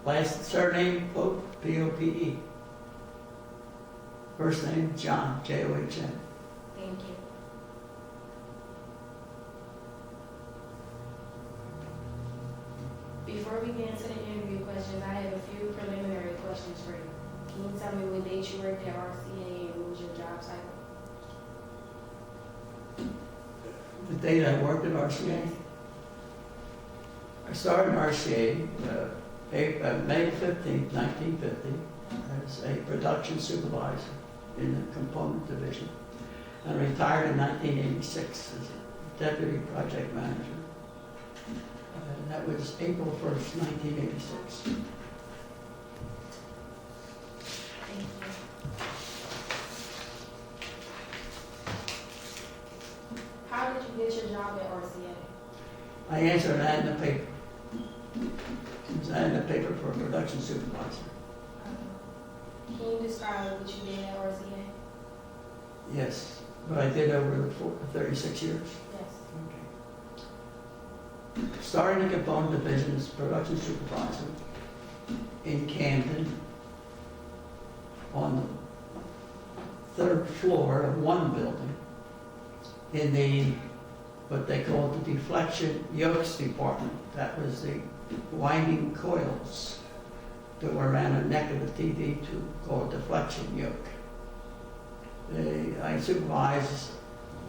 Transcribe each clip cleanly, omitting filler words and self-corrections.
Last surname, Pope, P-O-P-E. First name, John, J-O-H-N. Thank you. Before we get into the interview questions, I have a few preliminary questions for you. Can you tell me what date you worked at RCA and what was your job title? The date I worked at RCA, I started in RCA May 15th, 1950, as a production supervisor in the component division, and retired in 1986 as a deputy project manager. And that was April 1st, 1986. Thank you. How did you get your job at RCA? I answered an ad in the paper. It was an ad in the paper for a production supervisor. Can you describe what you did at RCA? Yes, but I did over the 36 years. Yes. Okay. Starting in component division as production supervisor in Camden on the 3rd floor of one building in the, what they called the deflection yokes department. That was the winding coils that were around the neck of the TV tube called deflection yoke. I supervised,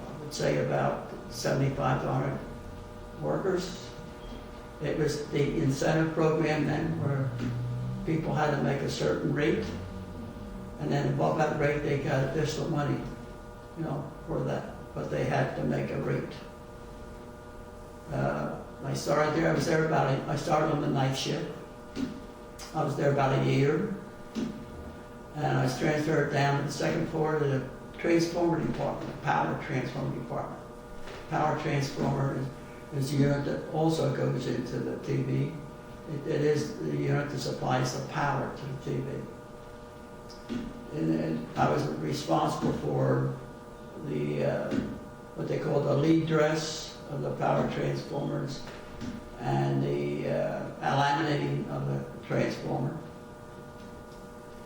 I would say, about 75 to 100 workers. It was the incentive program then where people had to make a certain rate, and then above that rate they got additional money, you know, for that, but they had to make a rate. I started there, I started on the night shift. I was there about a year, and I was transferred down to the 2nd floor to the transformer department, power transformer department. Power transformer is a unit that also goes into the TV. It is the unit that supplies the power to the TV. And I was responsible for the, what they call the lead dress of the power transformers and the laminating of the transformer.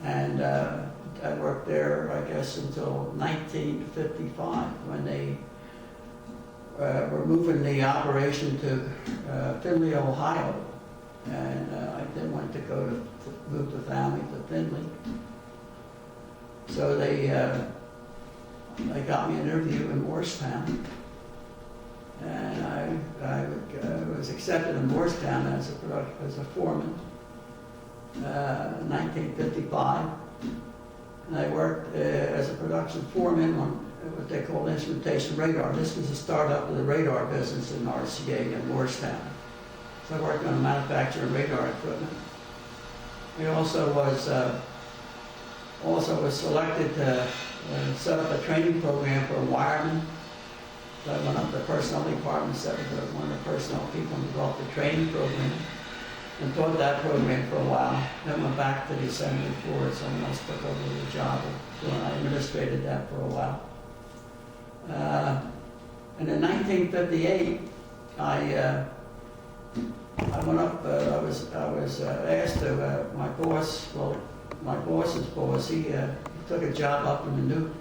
And I worked there, I guess, until 1955 when they were moving the operation to Findlay, Ohio. And I then went to go to move the family to Findlay. So they got me an interview in Morristown. And I was accepted in Morristown as a foreman in 1955. And I worked as a production foreman on what they call instrumentation radar. This was the startup of the radar business in RCA in Morristown. So I worked on manufacturing radar equipment. I also was selected to set up a training program for wiremen. So I went up to the personnel department, set up one of the personnel people involved the training program, and taught that program for a while. Then went back to the assembly floor, someone else took over the job of doing. I administrated that for a while. And in 1958, I went up. I was asked to my boss. Well, my boss's boss. He took a job up in the new.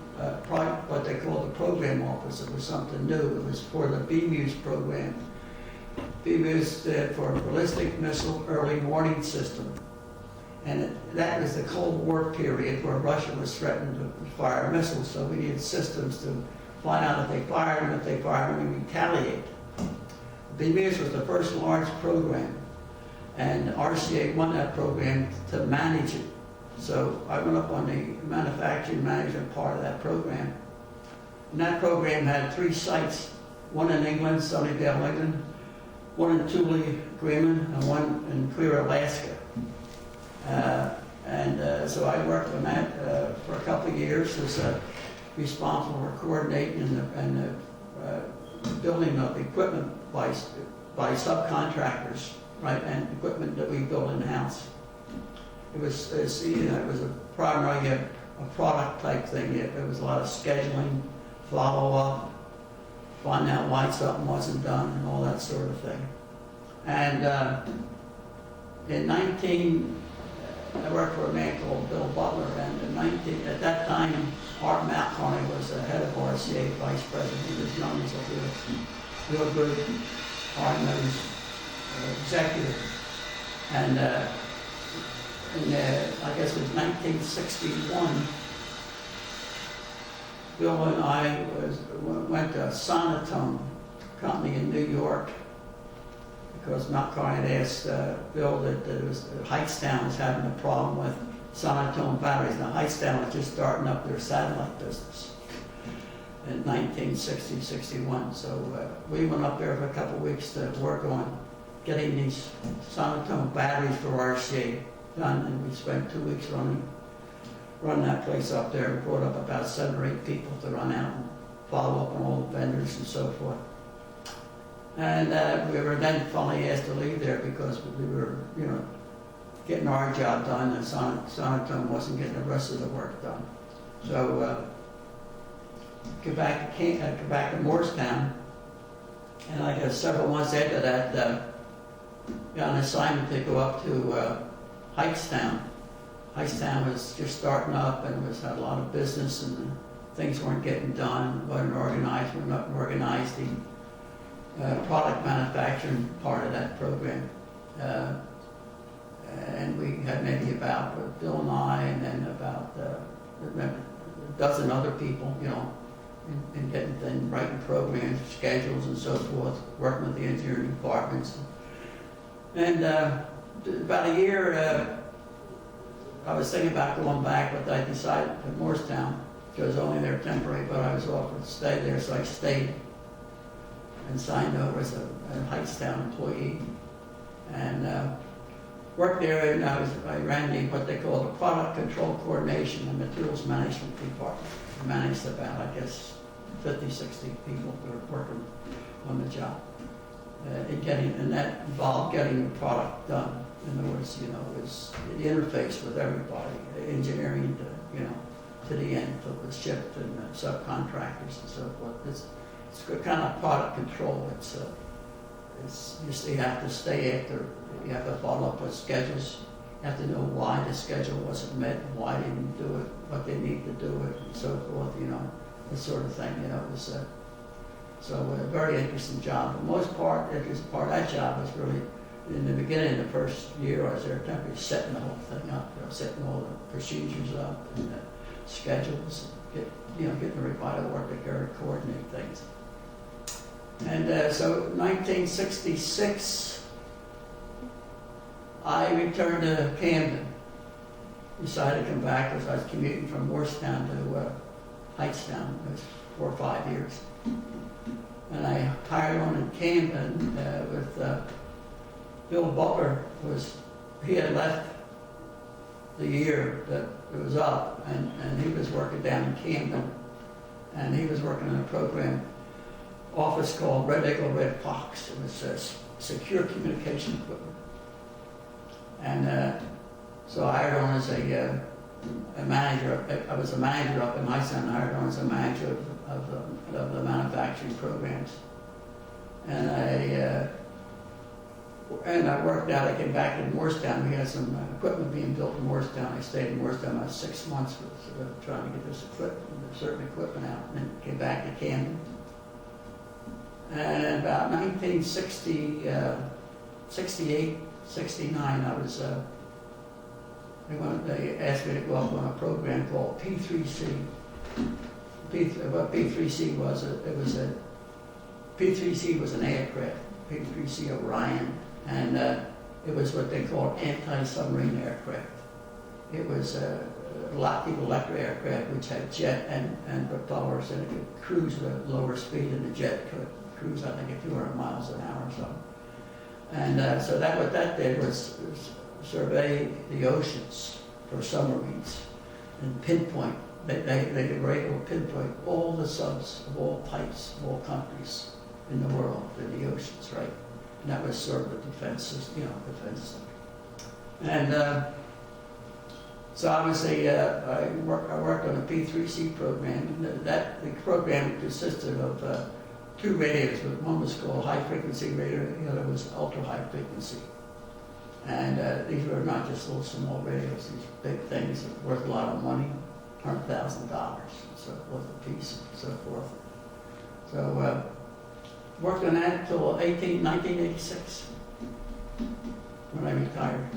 What they called the program office. It was something new. It was for the BMUS program. BMUS stood for Ballistic Missile Early Warning System. And that was the Cold War period where Russia was threatened to fire missiles, so we needed systems to find out if they fired them, if they fired them, and retaliate. BMUS was the first large program, and RCA won that program to manage it. So I went up on the manufacturing management part of that program. And that program had 3 sites, one in England, Sunnyvale, England, one in Thule, Greenland, and one in Clear, Alaska. So I worked on that for a couple of years, was responsible for coordinating and the building of equipment by subcontractors, right, and equipment that we built in-house. It was primarily a product type thing. There was a lot of scheduling, follow-up, find out why something wasn't done, and all that sort of thing. And in I worked for a man called Bill Butler, and at that time, Art Malconey was the head of RCA, vice president. He was known as a real good, hard-nosed executive. And I guess it was 1961, Bill and I went to a Sonotone company in New York, because Malconey had asked Bill that Heightstown was having a problem with Sonotone batteries. Now, Heightstown was just starting up their satellite business in 1960-61. So we went up there for a couple of weeks to work on getting these Sonotone batteries for RCA done, and we spent 2 weeks run that place up there, and brought up about 7 or 8 people to run out and follow up on all the vendors and so forth. And we were then finally asked to leave there because we were, getting our job done, and Sonotone wasn't getting the rest of the work done. So go back to Morristown, and I guess several months after that, got an assignment to go up to Heightstown. Heightstown was just starting up and had a lot of business, and things weren't getting done, wasn't organized. We weren't organized the product manufacturing part of that program. And we had maybe about Bill and I, and then about a dozen other people, in getting things, writing programs, schedules, and so forth, working with the engineering departments. And about a year, I was thinking about going back, but I decided to Morristown, because I was only there temporary, but I was offered to stay there, so I stayed and signed over as a Heightstown employee, and worked there. And I ran what they call the product control coordination and materials management department. I managed about, I guess, 50, 60 people who were working on the job, and that involved getting the product done. In other words, it was the interface with everybody, engineering to the end, so it was shipped, and subcontractors and so forth. It's kind of product control. You have to stay after, you have to follow up with schedules. You have to know why the schedule wasn't met, why they didn't do it, what they need to do it, and so forth, this sort of thing, it was so a very interesting job. For the most part, part of that job was really, in the beginning, the first year I was there, temporarily setting the whole thing up, setting all the procedures up and schedules, getting everybody to work together, coordinate things. And so 1966, I returned to Camden. Decided to come back because I was commuting from Morristown to Heightstown. It was 4 or 5 years. And I hired on in Camden with Bill Butler. He had left the year that it was up, and he was working down in Camden, and he was working on a program office called Red Eagle, Red Fox. It was secure communication equipment. And so I hired on as a manager. I was a manager up in Heightstown. I hired on as a manager of the manufacturing programs. And I worked out. I came back to Morristown. We had some equipment being built in Morristown. I stayed in Morristown about 6 months trying to get this certain equipment out, and then came back to Camden. And about 1968, 69, they asked me to go up on a program called P3C. What P3C was, P3C was an aircraft, P3C Orion, and it was what they called anti-submarine aircraft. It was a Lockheed Electra aircraft, which had jet and propellers, and it could cruise at a lower speed than the jet could. Cruise, I think, at 200 miles an hour or so. And so what that did was survey the oceans for submarines and pinpoint. They were able to pinpoint all the subs of all types, of all countries in the world, in the oceans, right? And that was sort of the defense. And so obviously, I worked on a P3C program. The program consisted of 2 radios, but one was called high frequency radio, the other was ultra high frequency. And these were not just little small radios, these big things worth a lot of money, $100,000 and so forth a piece and so forth. So worked on that until 1986 when I retired.